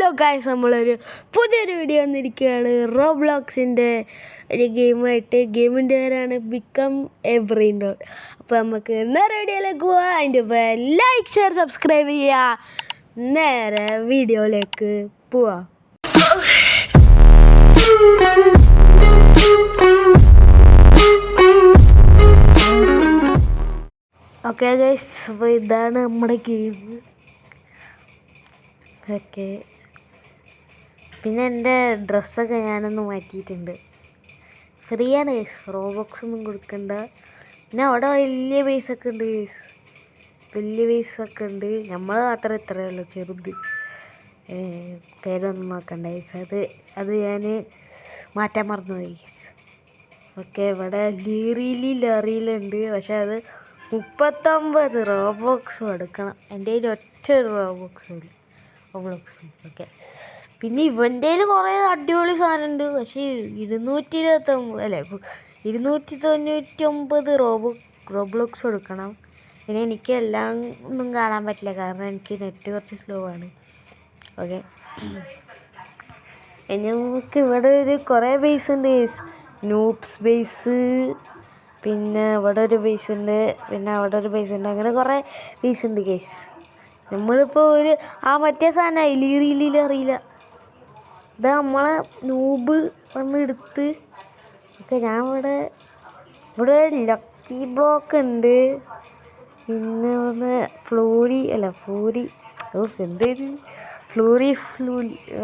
Hello guys, നമ്മളൊരു പുതിയൊരു video വന്നിരിക്കുകയാണ്. റോബ്ലോക്സിൻ്റെ ഒരു ഗെയിമായിട്ട്. ഗെയിമിൻ്റെ പേരാണ് ബിക്കം എ ബ്രെയിൻ റോട്ട്. അപ്പോൾ നമുക്ക് നേരെ വീഡിയോയിലേക്ക് പോവാം. അതിൻ്റെ ലൈക്ക്, ഷെയർ, സബ്സ്ക്രൈബ് ചെയ്യുക. നേരെ വീഡിയോയിലേക്ക് പോവാം. ഓക്കെ ഗൈസ്, അപ്പോൾ ഇതാണ് നമ്മുടെ ഗെയിം. ഓക്കെ, പിന്നെ എൻ്റെ ഡ്രസ്സൊക്കെ ഞാനൊന്ന് മാറ്റിയിട്ടുണ്ട്. ഫ്രീ ആണ് ഗൈസ്, റോബോക്സ് ഒന്നും കൊടുക്കണ്ട. പിന്നെ അവിടെ വലിയ പൈസയൊക്കെ ഉണ്ട് ഗൈസ്, വലിയ പൈസയൊക്കെ ഉണ്ട്. നമ്മൾ മാത്രമേ ഇത്രയേ ഉള്ളൂ, ചെറുത്. പേരൊന്നും നോക്കണ്ട ഗൈസ്, അത് ഞാൻ മാറ്റാൻ മറന്നുപോയി ഗൈസ്. ഓക്കെ, ഇവിടെ ലറിയിലുണ്ട്, പക്ഷെ അത് 39 റോബോക്സ് എടുക്കണം. എൻ്റെ കയ്യിൽ ഒറ്റ റോബോക്സും ഇല്ല. ഓക്കെ, പിന്നെ ഇവൻ്റെ കുറേ അടിപൊളി സാധനമുണ്ട്. പക്ഷേ 299 റോബ്ലോക്സ് കൊടുക്കണം. പിന്നെ എനിക്ക് എല്ലാം ഒന്നും കാണാൻ പറ്റില്ല, കാരണം എനിക്ക് നെറ്റ് കുറച്ച് സ്ലോ ആണ്. ഓക്കെ, ഇനി നമുക്ക് ഇവിടെ കുറേ ബേസ് ഉണ്ട്. നൂബ്സ് ബേസ്, പിന്നെ ഇവിടെ ഒരു ബേസ് ഉണ്ട്, പിന്നെ അവിടെ ഒരു ബേസ് ഉണ്ട്. അങ്ങനെ കുറേ ബേസ് ഉണ്ട് കേസ്. നമ്മളിപ്പോൾ മറ്റേ സാധനം അറിയില്ല. ഇതാ നമ്മളെ നൂബ് വന്ന് എടുത്ത്. ഓക്കെ, ഞാൻ ഇവിടെ ലക്കി ബ്ലോക്ക് ഉണ്ട്. പിന്നെ ഇവിടെ ഫ്ലൂരി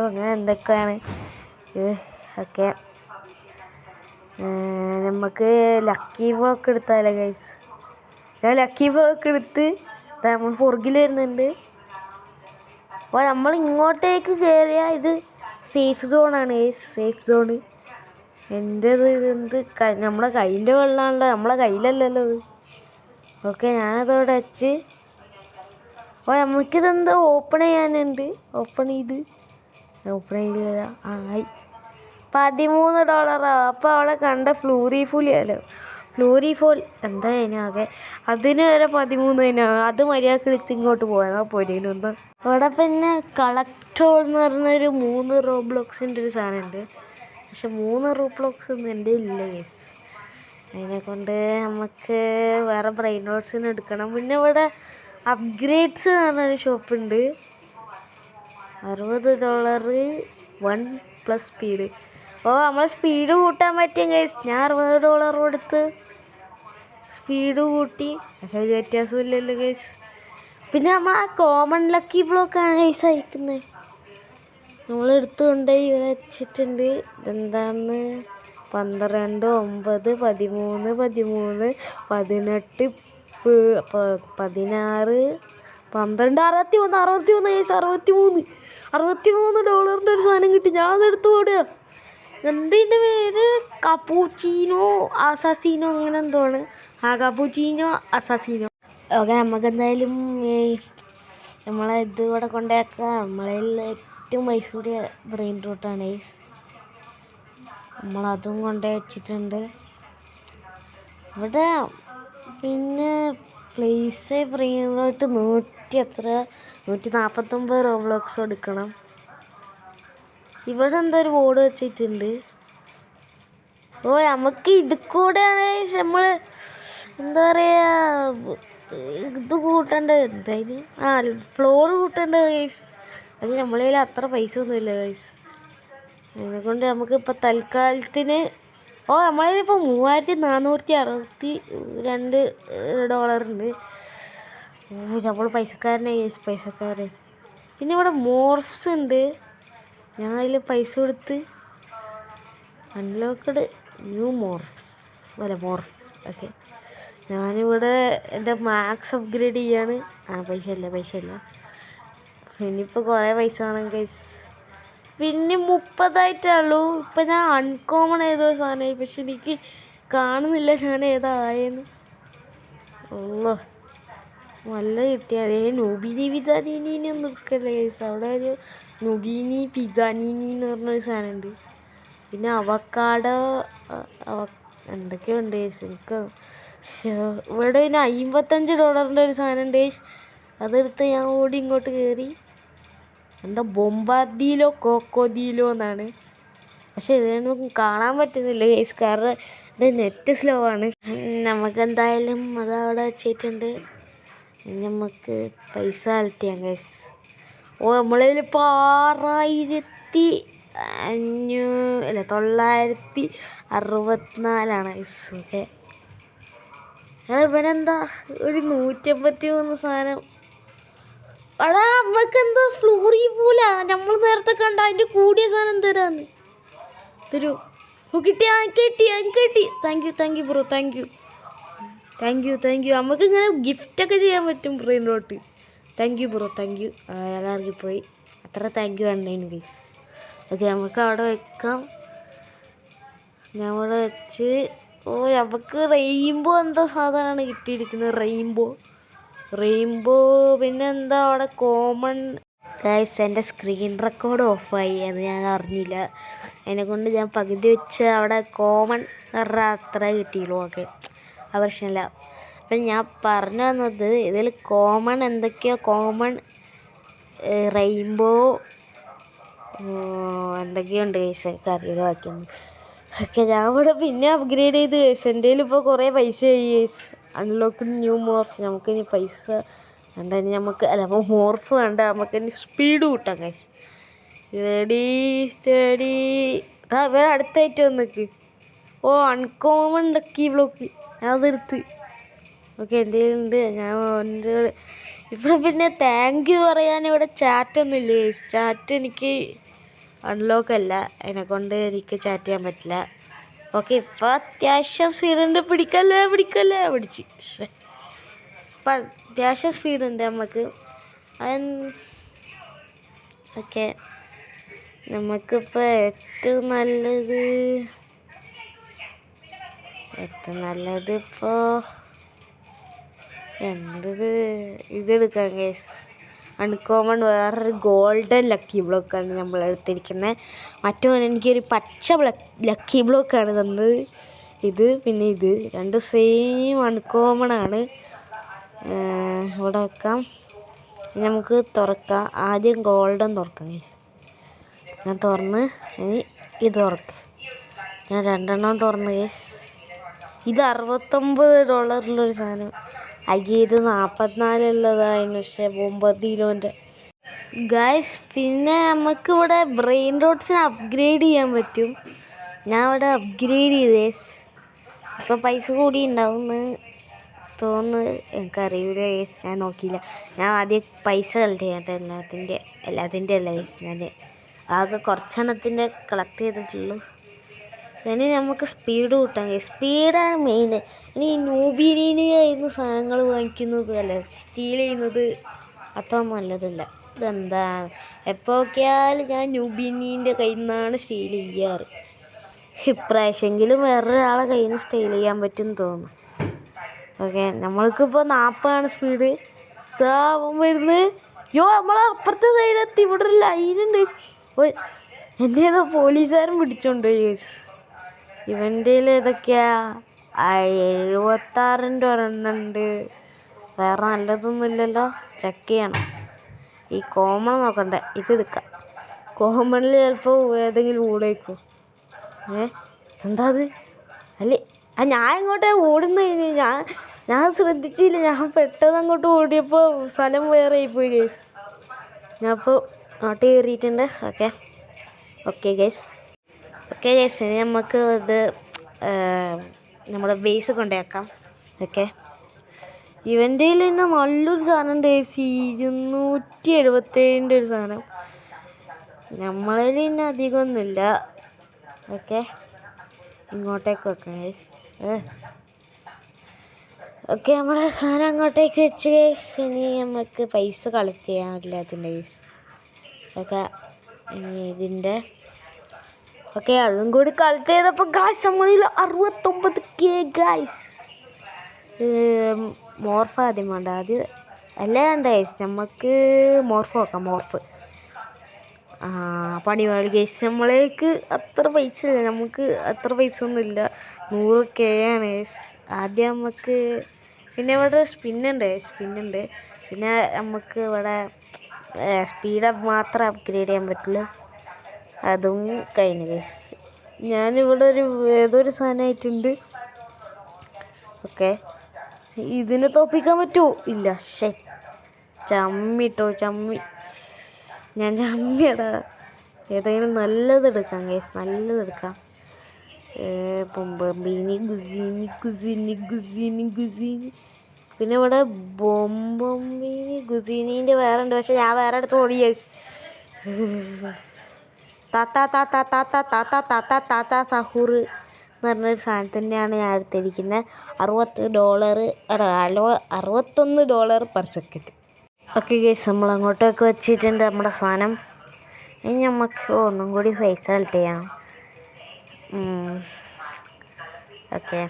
അങ്ങനെ എന്തൊക്കെയാണ്. ഓക്കെ, നമുക്ക് ലക്കി ബ്ലോക്ക് എടുത്താലോ ഗൈസ്. ഞാൻ ലക്കി ബ്ലോക്ക് എടുത്ത് നമ്മൾ പുറകിൽ വരുന്നുണ്ട്. അപ്പോൾ നമ്മൾ ഇങ്ങോട്ടേക്ക് കയറിയാൽ ഇത് സേഫ് സോണാണ് ഗൈസ്, സേഫ് സോണ്. എൻ്റേത് നമ്മളെ കയ്യിൻ്റെ വെള്ളമാണല്ലോ, നമ്മളെ കയ്യിലല്ലല്ലോ ഇത്. ഓക്കെ, ഞാനതോടെ വെച്ച്. അപ്പോൾ നമുക്കിതെന്താ ഓപ്പൺ ചെയ്യാനുണ്ട്. ഓപ്പൺ ചെയ്തില്ല. ആയി $13. അപ്പോൾ അവിടെ കണ്ട ഫ്ലൂറിഫോൾ എന്താ ആകെ അതിന് വരെ 13. അത് മര്യാദക്ക് എടുത്ത് ഇങ്ങോട്ട് പോയാൽ പോരേനൊന്ന്. അവിടെ പിന്നെ കളക്ടോൾ എന്ന് പറഞ്ഞൊരു 3 റോബ്ലോക്സിൻ്റെ ഒരു സാധനമുണ്ട്. പക്ഷെ 3 റോബ്ലോക്സ് ഒന്നും എൻ്റെ ഇല്ല കേസ്. അതിനെക്കൊണ്ട് നമുക്ക് വേറെ ബ്രെയിൻ റോട്ട്സിന് എടുക്കണം. പിന്നെ ഇവിടെ അപ്ഗ്രേഡ്സ് എന്ന് പറഞ്ഞൊരു ഷോപ്പുണ്ട്. $60 1+ സ്പീഡ്. അപ്പോൾ നമ്മൾ സ്പീഡ് കൂട്ടാൻ പറ്റും ഗൈസ്. ഞാൻ $60 കൊടുത്ത് സ്പീഡ് കൂട്ടി, പക്ഷെ ഒരു വ്യത്യാസമില്ലല്ലോ ഗൈസ്. പിന്നെ നമ്മൾ കോമൺ ലക്കി ബ്ലോക്കാണ് ഗൈസ് അയക്കുന്നത്. നമ്മൾ എടുത്തുകൊണ്ടുപോയി ഇവിടെ വെച്ചിട്ടുണ്ട്. ഇതെന്താണെന്ന് 12, 9, 13, 18, 16, 16, 12, 63 ഗൈസ്. $63 ഒരു സാധനം കിട്ടി. ഞാൻ അതെടുത്ത് ഓടുക. എന്തിൻ്റെ പേര്? കപ്പൂച്ചീനോ അസാസീനോ അങ്ങനെ എന്തോ ആണ്. കപ്പൂച്ചീനോ അസാസീനോ. ഓക്കെ, നമുക്കെന്തായാലും നമ്മളെ ഇവിടെ കൊണ്ടുവയ്ക്കാം. നമ്മളതിൽ ഏറ്റവും പൈസ കൂടിയ ബ്രെയിൻ റൂട്ടാണ് ഗൈസ്. നമ്മളതും കൊണ്ടുപോയി വെച്ചിട്ടുണ്ട് ഇവിടെ. പിന്നെ പ്ലേസ് ബ്രെയിൻ റൂട്ട് 149 റോബ്ലോക്സ് എടുക്കണം. ഇവിടെ എന്താ ഒരു ബോർഡ് വെച്ചിട്ടുണ്ട്. നമുക്ക് ഇത് കൂടെയാണ് നമ്മൾ എന്താ പറയുക, ഇത് കൂട്ടേണ്ടത്. എന്തായാലും ഫ്ലോർ കൂട്ടേണ്ടത് ഗൈസ്. പക്ഷെ നമ്മളെ കയ്യിൽ അത്ര പൈസ ഒന്നുമില്ല ഗൈസ്. അതിനെക്കൊണ്ട് നമുക്കിപ്പോൾ തൽക്കാലത്തിന് നമ്മളെ കയ്യിലിപ്പോൾ $3462 ഉണ്ട്. നമ്മൾ പൈസക്കാരനെ ഗൈസ്, പൈസക്കാരൻ. പിന്നെ ഇവിടെ മോർഫ്സ് ഉണ്ട്. ഞാൻ അതിൽ പൈസ കൊടുത്ത് അൺലോക്ക്ഡ് ന്യൂ മോർഫ്. ഓക്കെ, ഞാനിവിടെ എൻ്റെ മാക്സ് അപ്ഗ്രേഡ് ചെയ്യാണ്. പൈസ ഇല്ല. ഇനിയിപ്പോൾ കുറേ പൈസ വേണം ഗൈസ്. പിന്നെ 30 ഇപ്പം ഞാൻ അൺകോമൺ ഏതോ സാധനമായി, പക്ഷെ എനിക്ക് കാണുന്നില്ല ഞാൻ ഏതായെന്ന്. നല്ല കിട്ടിയാൽ നൂബിനി പിതാനീനി ഒന്നും എടുക്കല്ലേ ഗൈസ്. അവിടെ ഒരു നുഗീനി പിതാനീനി എന്ന് പറഞ്ഞൊരു സാധനമുണ്ട്. പിന്നെ അവക്കാടോ എന്തൊക്കെയോ ഉണ്ട് ഗൈസ്. എനിക്ക് ഇവിടെ പിന്നെ $55 ഒരു സാധനം ഉണ്ട് ഗൈസ്. അതെടുത്ത് ഞാൻ ഓടി ഇങ്ങോട്ട് കയറി. എന്താ ബൊമ്പാദീലോ കോക്കോദീലോ എന്നാണ്. പക്ഷെ ഇതിനൊന്നും കാണാൻ പറ്റുന്നില്ല ഗൈസ്, കാരണം ഇത് നെറ്റ് സ്ലോ ആണ്. നമുക്കെന്തായാലും അത് അവിടെ വെച്ചിട്ടുണ്ട്. നമുക്ക് പൈസ കളക്ട് ചെയ്യാം ഗൈസ്. നമ്മളതിലിപ്പോൾ 964 ഗൈസ്. ഓക്കെ, ഇവനെന്താ ഒരു 153 സാധനം. എടാ നമുക്കെന്താ ഫ്ലോറി പോലെ നമ്മൾ നേരത്തെ കണ്ട അതിൻ്റെ കൂടിയ സാധനം തരാന്ന് തരൂ. കിട്ടി, കിട്ടി. Thank you bro, thank you. നമുക്കിങ്ങനെ ഗിഫ്റ്റൊക്കെ ചെയ്യാൻ പറ്റും brain rote. Thank you bro, thank you. അയാൾ ഇറങ്ങിപ്പോയി. അത്ര താങ്ക് യു വേണ്ടേനു ഗൈസ്. ഓക്കെ, നമുക്ക് അവിടെ വെക്കാം. ഞമ്മടെ വെച്ച് നമുക്ക് റെയിൻബോ എന്തോ സാധനമാണ് കിട്ടിയിരിക്കുന്നത്. റെയിൻബോ പിന്നെ എന്താ അവിടെ കോമൺ. ഗൈസ്, എൻ്റെ സ്ക്രീൻ റെക്കോർഡ് ഓഫായി, അത് ഞാൻ അറിഞ്ഞില്ല. അതിനെക്കൊണ്ട് ഞാൻ പകുതി വെച്ച് അവിടെ കോമൺ എന്ന് പറഞ്ഞാൽ അത്ര കിട്ടിയുള്ളൂ. ഓക്കെ, ആ പ്രശ്നമില്ല. അപ്പം ഞാൻ പറഞ്ഞു തന്നത് ഇതിൽ കോമൺ എന്തൊക്കെയോ, കോമൺ റെയിൻബോ എന്തൊക്കെയുണ്ട് ഗൈസ്, എനിക്ക് അറിയില്ല ബാക്കിയൊന്നും. ഓക്കെ, ഞാൻ ഇവിടെ പിന്നെ അപ്ഗ്രേഡ് ചെയ്ത് ഗൈസ്. എൻ്റെ കയ്യിൽ ഇപ്പോൾ കുറേ പൈസ ആയി ഗൈസ്. Unlock new morph. നമുക്കിനി പൈസ വേണ്ട, ഇനി നമുക്ക് അല്ല അപ്പോൾ മോർഫ് വേണ്ട, നമുക്കിനി സ്പീഡ് കൂട്ടാം ഗൈസ്. Ready steady. വേറെ അടുത്തായിട്ട് വന്നിക്ക്. അൺകോമൺ ലക്കി ബ്ലോക്ക്, ഞാൻ അതെടുത്ത്. ഓക്കെ, എൻ്റെ കയ്യിലുണ്ട്. ഞാൻ എൻ്റെ ഇവിടെ പിന്നെ താങ്ക് യു പറയാൻ ഇവിടെ ചാറ്റൊന്നും ഇല്ല ഗൈസ്. ചാറ്റ് എനിക്ക് അൺലോക്ക് അല്ല, അതിനെക്കൊണ്ട് എനിക്ക് ചാറ്റ് ചെയ്യാൻ പറ്റില്ല. ഓക്കെ, ഇപ്പോൾ അത്യാവശ്യം സ്പീഡുണ്ട്. പിടിച്ച് ഇപ്പം അത്യാവശ്യം സ്പീഡുണ്ട് നമുക്ക്. ഓക്കെ, നമുക്കിപ്പോൾ ഏറ്റവും നല്ലത് ഇപ്പോൾ ഇതെടുക്കാം ഗൈസ്. അൺകോമൺ വേറൊരു ഗോൾഡൻ ലക്കി ബ്ലോക്കാണ് നമ്മൾ എടുത്തിരിക്കുന്നത്. മറ്റൊന്ന് എനിക്കൊരു പച്ച ലക്കി ബ്ലോക്കാണ് തന്നത്. ഇത് പിന്നെ ഇത് രണ്ടും സെയിം അൺകോമൺ ആണ്. ഇവിടെ വെക്കാം. നമുക്ക് തുറക്കാം. ആദ്യം ഗോൾഡൻ തുറക്കാം ഗൈസ്. ഞാൻ തുറന്ന് ഇനി ഇത് തുറക്കാം. ഞാൻ 2 തുറന്ന് ഗൈസ്. ഇത് $69 സാധനം. ഇത് 44 ഉള്ളതായിരുന്നു. പക്ഷേ ബൊമ്പർഡിനോൻ്റെ ഗൈസ്. പിന്നെ നമുക്കിവിടെ ബ്രെയിൻ റോട്ട്സിനെ അപ്ഗ്രേഡ് ചെയ്യാൻ പറ്റും. ഞാൻ ഇവിടെ അപ്ഗ്രേഡ് ചെയ്ത് ഗൈസ്. ഇപ്പോൾ പൈസ കൂടി ഉണ്ടാവുമെന്ന് തോന്നുന്നു, എനിക്കറിയില്ല ഗൈസ്, ഞാൻ നോക്കിയില്ല. ഞാൻ ആദ്യം പൈസ കളക്ട് ചെയ്യട്ടെ. എല്ലാത്തിൻ്റെ അല്ല ഗൈസ്, ഞാൻ ആകെ കുറച്ചെണ്ണത്തിൻ്റെ കളക്ട് ചെയ്തിട്ടുള്ളൂ. ഇനി നമുക്ക് സ്പീഡ് കൂട്ടാം ഗൈസ്. സ്പീഡാണ് മെയിൻ. ഇനി നൂബിനിയായിരുന്നു സാധനങ്ങൾ വാങ്ങിക്കുന്നത് അല്ല സ്റ്റീൽ ചെയ്യുന്നത് അത്ര നല്ലതല്ല. ഇതെന്താ എപ്പോൾ നോക്കിയാലും ഞാൻ നൂബിനീൻ്റെ കയ്യിൽ നിന്നാണ് സ്റ്റീൽ ചെയ്യാറ്. ഇപ്രാവശ്യമെങ്കിലും വേറൊരാളെ കയ്യിൽ നിന്ന് സ്റ്റൈൽ ചെയ്യാൻ പറ്റുമെന്ന് തോന്നുന്നു. ഓക്കെ, നമ്മൾക്കിപ്പോൾ 40 സ്പീഡ്. വരുന്നത് നമ്മളെ അപ്പുറത്തെ സൈഡെത്തി. ഇവിടെ ഒരു ലൈനുണ്ട്. എന്നേതോ പോലീസുകാരൻ പിടിച്ചോണ്ട് ഗൈസ്. ഇവൻ്റെ ഏതൊക്കെയാ 76 ഒരെണ്ണുണ്ട്. വേറെ നല്ലതൊന്നും ഇല്ലല്ലോ, ചെക്ക് ചെയ്യണം. ഈ കോമൺ നോക്കണ്ടേ, ഇതെടുക്കാം. കോമണിൽ ചിലപ്പോൾ ഏതെങ്കിലും ഓടേക്കും. ഇതെന്താ അത്? അല്ലേ, ഞാൻ ഇങ്ങോട്ടേ ഓടുന്നതിന് ഞാൻ ശ്രദ്ധിച്ചില്ല. ഞാൻ പെട്ടെന്ന് അങ്ങോട്ട് ഓടിയപ്പോൾ സ്ഥലം വേറെ ആയിപ്പോയി ഗൈസ്. ഞാൻ ഇപ്പോൾ അങ്ങോട്ട് കയറിയിട്ടുണ്ട്. Okay guys. ഇനി നമുക്ക് ഇത് നമ്മുടെ ബേസ് കൊണ്ടുവയ്ക്കാം. ഓക്കെ, ഇവൻ്റെ കയ്യിൽ തന്നെ നല്ലൊരു സാധനം ഉണ്ട് ഗൈസ്. 277 ഒരു സാധനം. നമ്മളതിൽ തന്നെ അധികമൊന്നുമില്ല. ഓക്കെ, ഇങ്ങോട്ടേക്ക് വെക്കാം ഗൈസ്. ഓക്കെ, നമ്മുടെ സാധനം അങ്ങോട്ടേക്ക് വെച്ച് ഗൈസ്. ഇനി നമുക്ക് പൈസ കളക്ട് ചെയ്യാൻ എല്ലാത്തിൻ്റെ ഗൈസ്. ഓക്കെ, ഇനി ഇതിൻ്റെ ഓക്കെ അതും കൂടി കളക്ട് ചെയ്തപ്പോൾ ഗൈസ് നമ്മളിൽ 69K ഗൈസ്. മോർഫ് ആദ്യം വേണ്ട, ആദ്യം അല്ലേ വേണ്ട ഗൈസ്. നമുക്ക് മോർഫ് നോക്കാം. പണിപാട് ഗൈസ്. നമ്മളേക്ക് അത്ര പൈസ ഇല്ല, നമുക്ക് അത്ര പൈസ ഒന്നുമില്ല. 100K ആണ് ഗൈസ്. ആദ്യം നമുക്ക് പിന്നെ ഇവിടെ സ്പിന്നുണ്ട്. പിന്നെ നമുക്ക് ഇവിടെ സ്പീഡ് മാത്രം അപ്ഗ്രേഡ് ചെയ്യാൻ പറ്റുള്ളൂ. അതും കഴിഞ്ഞു ഗൈസ്. ഞാനിവിടെ ഏതൊരു സാധനമായിട്ടുണ്ട്. ഓക്കെ, ഇതിനെ തോപ്പിക്കാൻ പറ്റുമോ? ഇല്ല. ചമ്മിട്ടോ ചമ്മി. ഞാൻ ചമ്മിയടാ. ഏതെങ്കിലും നല്ലതെടുക്കാം ഗൈസ്, നല്ലതെടുക്കാം. ബൊമ്പീനി ഗുസീനി ഗുസീനി ഗുസീനി ഗുസീനി. പിന്നെ ഇവിടെ ബൊമ്പീനി ഗുസീനീൻ്റെ വേറെ ഉണ്ട്, പക്ഷെ ഞാൻ വേറെ അടുത്ത് ഓടി ഗൈസ്. താത്ത സഹൂർ എന്ന് പറഞ്ഞൊരു സാധനത്തിൻ്റെയാണ് ഞാൻ എടുത്തിരിക്കുന്നത്. $61 പെർ സെക്കൻഡ്. ഓക്കെ ഗൈസ്, നമ്മൾ അങ്ങോട്ടേക്ക് വെച്ചിട്ടുണ്ട് നമ്മുടെ സാധനം. ഇനി നമുക്ക് ഒന്നും കൂടി പൈസ കളക്ട് ചെയ്യാം. ഓക്കെ,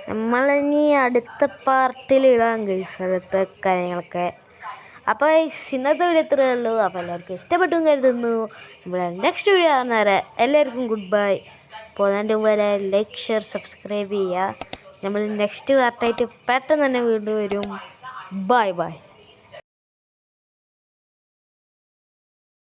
നമ്മളിനി അടുത്ത പാർട്ടിൽ ഇടാം ഗൈസ്, അടുത്ത കാര്യങ്ങളൊക്കെ. അപ്പോൾ ഇന്നത്തെ വീഡിയോ ഇത്രയേ ഉള്ളൂ. അപ്പോൾ എല്ലാവർക്കും ഇഷ്ടപ്പെട്ടു കരുതുന്നു. നമ്മൾ നെക്സ്റ്റ് വീഡിയോ കാണുന്നവരെ എല്ലാവർക്കും ഗുഡ് ബൈ. പോകുന്നതിൻ്റെ മുമ്പ് ലൈക്ക്, ഷെയർ, സബ്സ്ക്രൈബ് ചെയ്യുക. നമ്മൾ നെക്സ്റ്റ് പാർട്ടായിട്ട് പെട്ടെന്ന് തന്നെ വീണ്ടും വരും. Bye bye.